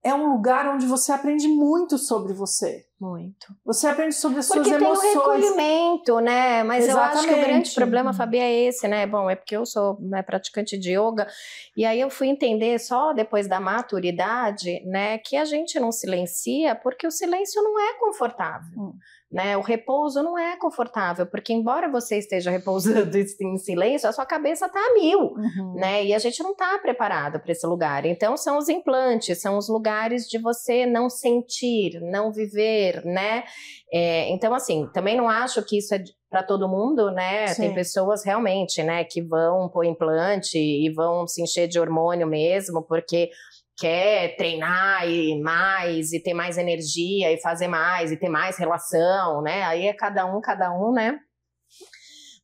é um lugar onde você aprende muito sobre você. Muito. Você aprende sobre as suas emoções. Porque tem um recolhimento, né? Mas Exatamente. Eu acho que o grande problema, Fabi, é esse, né? Bom, é porque eu sou praticante de yoga, e aí eu fui entender só depois da maturidade, né, que a gente não silencia porque o silêncio não é confortável. Né? O repouso não é confortável, porque embora você esteja repousando em silêncio, a sua cabeça está a mil, né? E a gente não está preparado para esse lugar. Então são os implantes, são os lugares de você não sentir, não viver, né? Então assim, também não acho que isso é para todo mundo, né? Sim. Tem pessoas realmente, né, que vão pôr implante e vão se encher de hormônio mesmo, porque quer treinar e ter mais energia e fazer mais e ter mais relação, né? Aí é cada um, né?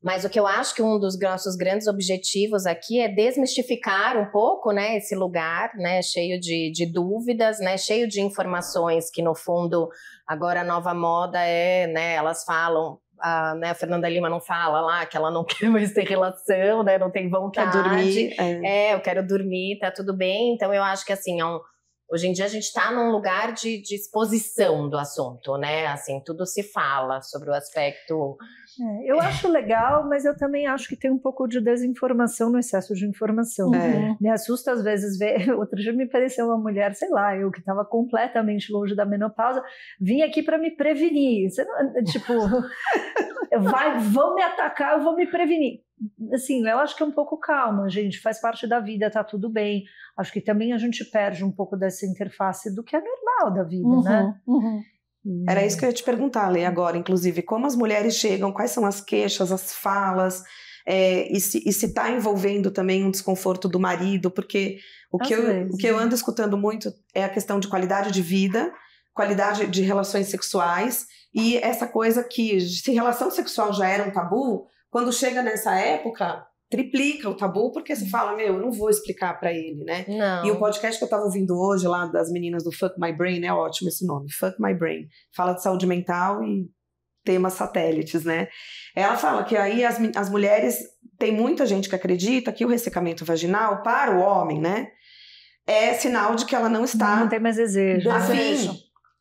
Mas o que eu acho que um dos nossos grandes objetivos aqui é desmistificar um pouco, né, esse lugar, né, cheio de dúvidas, né, cheio de informações que, no fundo, agora a nova moda é, né, elas falam, né, a Fernanda Lima não fala lá que ela não quer mais ter relação, né, não tem vontade. Quer dormir. Eu quero dormir, tá tudo bem. Então eu acho que assim, hoje em dia a gente está num lugar de exposição do assunto, né, assim, tudo se fala sobre o aspecto... Eu acho legal, mas eu também acho que tem um pouco de desinformação no excesso de informação. Me assusta às vezes ver, outro dia me pareceu uma mulher, sei lá, eu que estava completamente longe da menopausa, vim aqui para me prevenir. Você não, tipo, vão me atacar, eu vou me prevenir. Assim, eu acho que é um pouco calma, gente, faz parte da vida, tá tudo bem. Acho que também a gente perde um pouco dessa interface do que é normal da vida, né? Era isso que eu ia te perguntar, Lê, agora, inclusive, como as mulheres chegam, quais são as queixas, as falas, e se tá envolvendo também um desconforto do marido, porque o que eu ando escutando muito é a questão de qualidade de vida, qualidade de relações sexuais, e essa coisa que, se relação sexual já era um tabu, quando chega nessa época, triplica o tabu, porque você fala, eu não vou explicar pra ele, né? Não. E o podcast que eu tava ouvindo hoje, lá das meninas do Fuck My Brain, é ótimo esse nome, Fuck My Brain. Fala de saúde mental e temas satélites, né? Ela fala que aí as mulheres, tem muita gente que acredita que o ressecamento vaginal, para o homem, né, é sinal de que ela não está... Não tem mais desejo. Afim,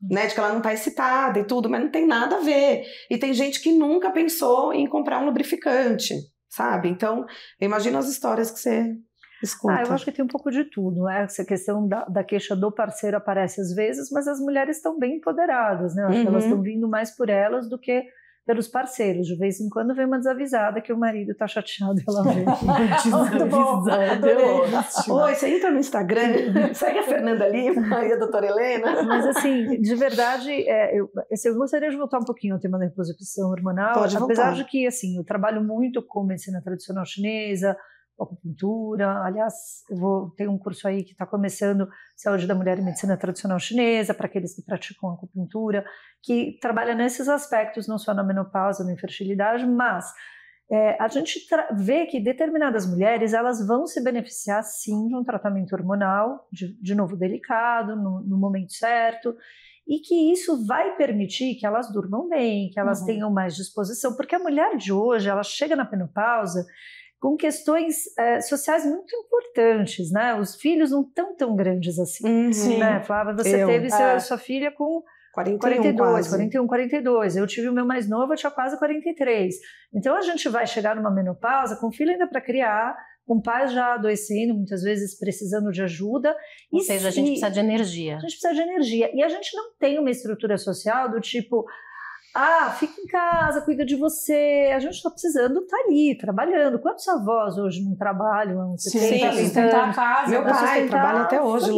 né, de que ela não está excitada e tudo, mas não tem nada a ver. E tem gente que nunca pensou em comprar um lubrificante, sabe? Então, eu imagino as histórias que você escuta. Eu acho que tem um pouco de tudo, né? Essa questão da queixa do parceiro aparece às vezes, mas as mulheres estão bem empoderadas, né? Eu acho que elas estão vindo mais por elas do que pelos parceiros. De vez em quando vem uma desavisada que o marido tá chateado e ela vem. Oi, você entra no Instagram, segue a Fernanda Lima e a doutora Helena. Mas assim, de verdade, eu gostaria de voltar um pouquinho ao tema da reposição hormonal. Pode apesar voltar. de que, assim, eu trabalho muito com medicina tradicional chinesa, acupuntura. Aliás, tenho um curso aí que está começando, Saúde da Mulher e Medicina Tradicional Chinesa, para aqueles que praticam acupuntura, que trabalha nesses aspectos, não só na menopausa, na infertilidade, mas a gente vê que determinadas mulheres, elas vão se beneficiar, sim, de um tratamento hormonal, de novo delicado, no momento certo, e que isso vai permitir que elas durmam bem, que elas tenham mais disposição, porque a mulher de hoje, ela chega na menopausa com questões sociais muito importantes, né? Os filhos não estão tão grandes assim, né? Flávia, você teve sua filha com 41, 42. Eu tive o meu mais novo, eu tinha quase 43. Então a gente vai chegar numa menopausa com filho ainda para criar, com pais já adoecendo, muitas vezes precisando de ajuda. Ou seja, a gente precisa de energia. A gente precisa de energia. E a gente não tem uma estrutura social do tipo... fica em casa, cuida de você. A gente está precisando estar ali, trabalhando. Quantos avós hoje não trabalham? Sim, sustentar a casa. Meu pai trabalha até hoje,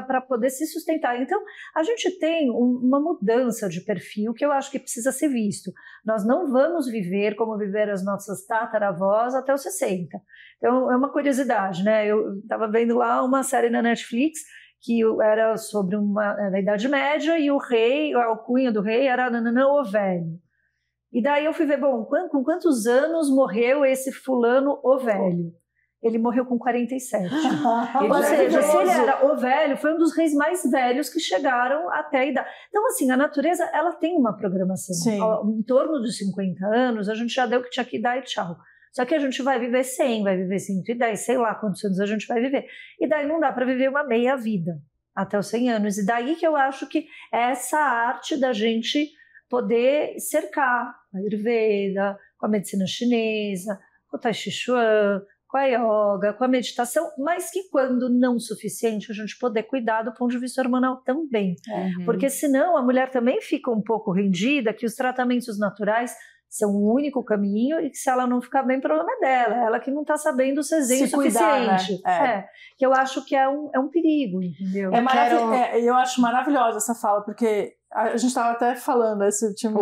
para poder se sustentar. Então, a gente tem uma mudança de perfil que eu acho que precisa ser visto. Nós não vamos viver como viveram as nossas tataravós até os 60. Então, é uma curiosidade, né? Eu estava vendo lá uma série na Netflix que era sobre na Idade Média, e o rei, a alcunha do rei era o velho. E daí eu fui ver, com quantos anos morreu esse fulano, o velho? Ele morreu com 47. Ou seja, se ele era o velho, foi um dos reis mais velhos que chegaram até a idade. Então, assim, a natureza, ela tem uma programação. Sim. Em torno dos 50 anos, a gente já deu o que tinha que dar e tchau. Só que a gente vai viver 100, vai viver 110, sei lá quantos anos a gente vai viver. E daí não dá para viver uma meia vida até os 100 anos. E daí que eu acho que é essa arte da gente poder cercar a Ayurveda, com a medicina chinesa, com o Tai Chi Chuan, com a yoga, com a meditação, mas que quando não suficiente, a gente poder cuidar do ponto de vista hormonal também. Porque senão a mulher também fica um pouco rendida que os tratamentos naturais são o único caminho, e que se ela não ficar bem, o problema é dela, ela que não está sabendo ser zen o suficiente. Né? Que eu acho que é um perigo, entendeu? Eu acho maravilhosa essa fala, porque a gente estava até falando, você tinha me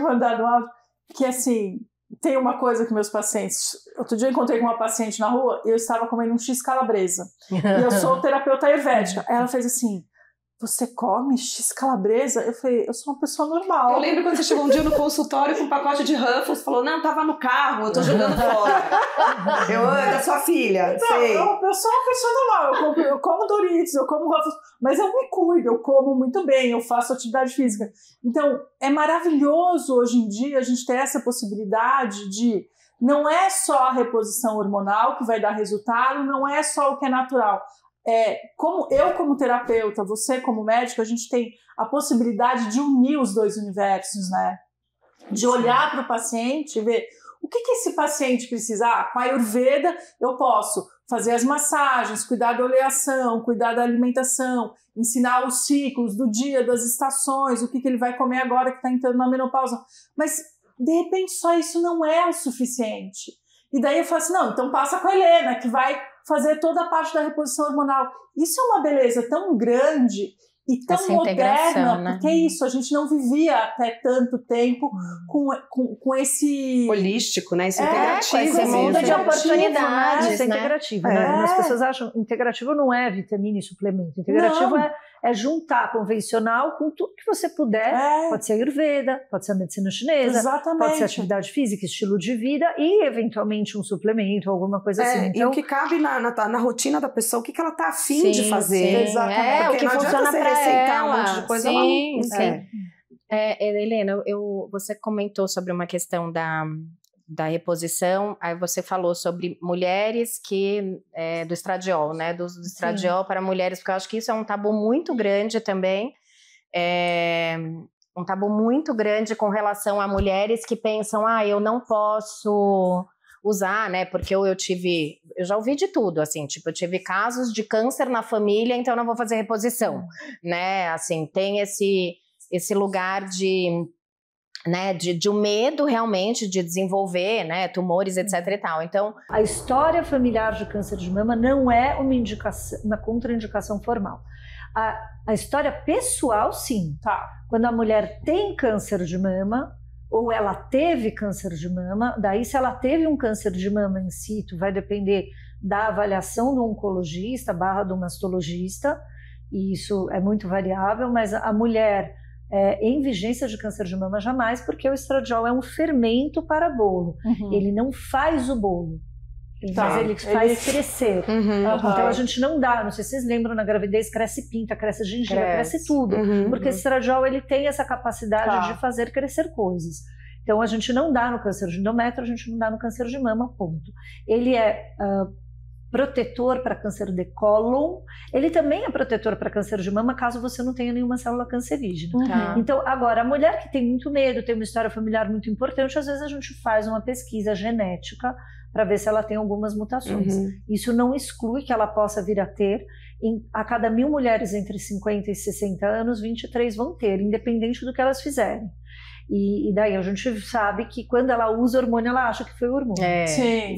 mandado um áudio, que assim, tem uma coisa que meus pacientes... Outro dia eu encontrei com uma paciente na rua e eu estava comendo um X calabresa. E eu sou terapeuta ayurvédica. Ela fez assim... você come X calabresa? Eu falei, eu sou uma pessoa normal. Eu lembro quando você chegou um dia no consultório com um pacote de Ruffles, falou, não, tava no carro, eu tô jogando fora. É da sua filha, sei. Eu sou uma pessoa normal, eu como Doritos, eu como Ruffles, mas eu me cuido, eu como muito bem, eu faço atividade física. Então, é maravilhoso hoje em dia a gente ter essa possibilidade de, não é só a reposição hormonal que vai dar resultado, não é só o que é natural. Como terapeuta, você como médico, a gente tem a possibilidade de unir os dois universos, né? De olhar para o paciente e ver o que esse paciente precisa. Com a Ayurveda eu posso fazer as massagens, cuidar da oleação, cuidar da alimentação, ensinar os ciclos do dia, das estações, o que ele vai comer agora que está entrando na menopausa. Mas, de repente, só isso não é o suficiente. E daí eu falo assim, não, então passa com a Helena, que vai fazer toda a parte da reposição hormonal. Isso é uma beleza tão grande e tão moderna, né? Porque é isso, a gente não vivia até tanto tempo com esse... holístico, né? Esse integrativo. Com esse mundo de oportunidades, né? Isso é integrativo, né? As pessoas acham integrativo não é vitamina e suplemento. Integrativo é juntar convencional com tudo que você puder. Pode ser Ayurveda, pode ser a medicina chinesa, exatamente, pode ser atividade física, estilo de vida e, eventualmente, um suplemento, alguma coisa assim. Então, e o que cabe na rotina da pessoa, o que ela tá afim de fazer. Exatamente. O que funciona para ela. Um monte de coisa, sim. Helena, você comentou sobre uma questão da reposição, aí você falou sobre mulheres do estradiol, né? Do estradiol para mulheres, porque eu acho que isso é um tabu muito grande também. Um tabu muito grande com relação a mulheres que pensam, eu não posso usar, né? Porque eu já ouvi de tudo, assim, tipo, eu tive casos de câncer na família, então eu não vou fazer reposição, né? Assim, tem esse lugar de um medo realmente de desenvolver, né, tumores, etc e tal. Então, a história familiar de câncer de mama não é uma contraindicação formal. A história pessoal, sim. Tá. Quando a mulher tem câncer de mama, ou ela teve câncer de mama, daí se ela teve um câncer de mama in situ, vai depender da avaliação do oncologista / do mastologista, e isso é muito variável, mas a mulher em vigência de câncer de mama jamais, porque o estradiol é um fermento para bolo. Ele não faz o bolo, mas ele faz crescer. Então a gente não dá, não sei se vocês lembram, na gravidez cresce pinta, cresce gengiva, cresce tudo, porque o estradiol ele tem essa capacidade de fazer crescer coisas. Então a gente não dá no câncer de endométrio, a gente não dá no câncer de mama, ponto. Ele é protetor para câncer de cólon, ele também é protetor para câncer de mama, caso você não tenha nenhuma célula cancerígena. Então, agora, a mulher que tem muito medo, tem uma história familiar muito importante, às vezes a gente faz uma pesquisa genética para ver se ela tem algumas mutações. Isso não exclui que ela possa vir a ter. A cada 1.000 mulheres entre 50 e 60 anos, 23 vão ter, independente do que elas fizerem. E daí a gente sabe que quando ela usa hormônio, ela acha que foi o hormônio.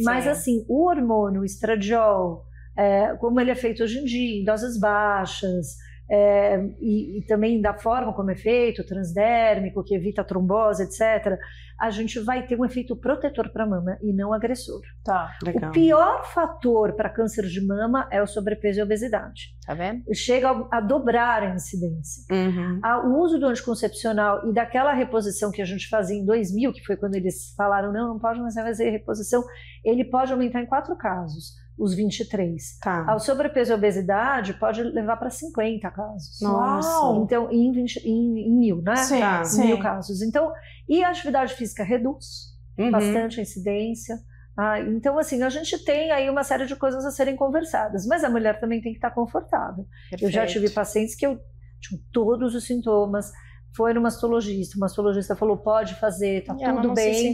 Mas assim, o hormônio, o estradiol, como ele é feito hoje em dia, em doses baixas, e também da forma como é feito, transdérmico, que evita a trombose, etc., a gente vai ter um efeito protetor para a mama e não agressor. Legal. O pior fator para câncer de mama é o sobrepeso e a obesidade. Tá vendo? Chega a dobrar a incidência. O uso do anticoncepcional e daquela reposição que a gente fazia em 2000, que foi quando eles falaram, não pode mais fazer reposição, ele pode aumentar em 4 casos. Os 23. A sobrepeso e a obesidade pode levar para 50 casos. Nossa! Então, em 1.000, né? Sim, 1.000 casos. Então, e a atividade física reduz bastante a incidência. Então, assim, a gente tem aí uma série de coisas a serem conversadas, mas a mulher também tem que estar confortável. Perfeito. Eu já tive pacientes que tinham todos os sintomas, foi no mastologista, o mastologista falou, pode fazer, tá tudo bem.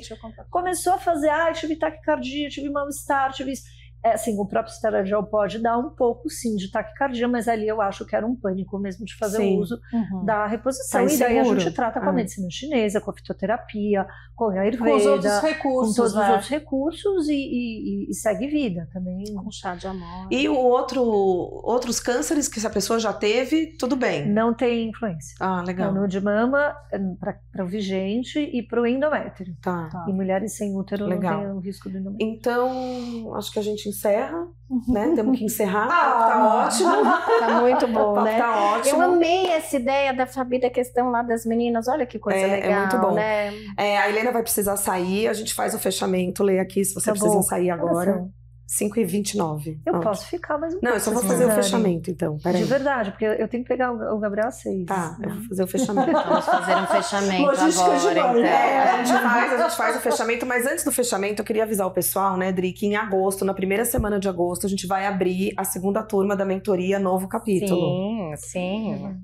Começou a fazer, tive taquicardia, tive mal-estar, tive isso. Assim, o próprio estradiol pode dar um pouco, sim, de taquicardia, mas ali eu acho que era um pânico mesmo de fazer o uso da reposição. E daí a gente trata com a medicina chinesa, com a fitoterapia, com a Ayurveda, com os outros recursos, com todos os outros recursos e segue vida também. Com chá de amor. E outros cânceres que se a pessoa já teve, tudo bem? Não tem influência. Legal. No de mama, para o vigente e para o endométrio. E mulheres sem útero não tem o risco do endométrio. Então, acho que a gente encerra, né? Temos que encerrar, tá ótimo. Tá muito bom, né? Tá ótimo. Eu amei essa ideia da Fabi, da questão lá das meninas. Olha que coisa legal, é muito bom. né? A Helena vai precisar sair, a gente faz o fechamento, lê aqui se você precisa sair agora. 5h29. Eu posso ficar mais um pouco. Não, eu só vou fazer o fechamento, então. Peraí. De verdade, porque eu tenho que pegar o Gabriel às 6. Tá, eu vou fazer o fechamento. Vamos fazer um fechamento Logística agora, de banho. então. A gente faz o fechamento, mas antes do fechamento, eu queria avisar o pessoal, né, Dri, que em agosto, na primeira semana de agosto, a gente vai abrir a segunda turma da mentoria Novo Capítulo. Sim.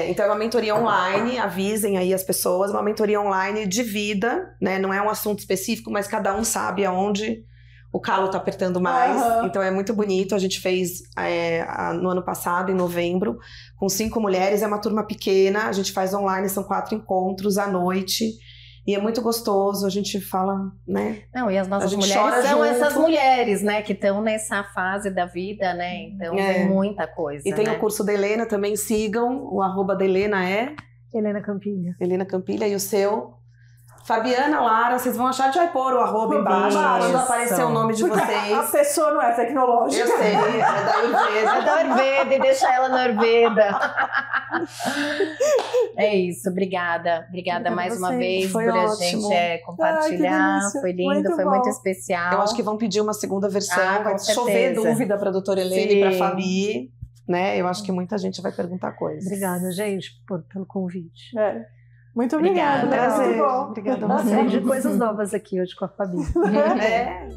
Então é uma mentoria online, avisem aí as pessoas, uma mentoria online de vida, né, não é um assunto específico, mas cada um sabe aonde o calo tá apertando mais, então é muito bonito. A gente fez no ano passado, em novembro, com 5 mulheres, é uma turma pequena, a gente faz online, são 4 encontros à noite, e é muito gostoso, a gente fala, né? Não, e as nossas mulheres são essas mulheres, né, que estão nessa fase da vida, né, então tem muita coisa, E tem né? o curso da Helena, também sigam, o @ da Helena é... Helena Campilha. Helena Campilha, e o seu... Fabiana Lara, vocês vão achar, a gente vai pôr o @ embaixo, quando aparecer o nome de vocês. A pessoa não é tecnológica. Eu sei, é da Ayurveda. É da Ayurveda, e deixa ela na Ayurveda. É isso, obrigada. Obrigada mais uma vez Foi por ótimo. a gente compartilhar. Ai, foi lindo, muito foi bom. muito especial. Eu acho que vão pedir uma segunda versão, vai com chover certeza. dúvida para a doutora Helena e para a Fabi, né? Eu acho que muita gente vai perguntar coisas. Obrigada, gente, pelo convite. Muito obrigada. Obrigada. Muito Prazer. bom. Obrigada a você. Aprendi coisas novas aqui hoje com a Fabi. É.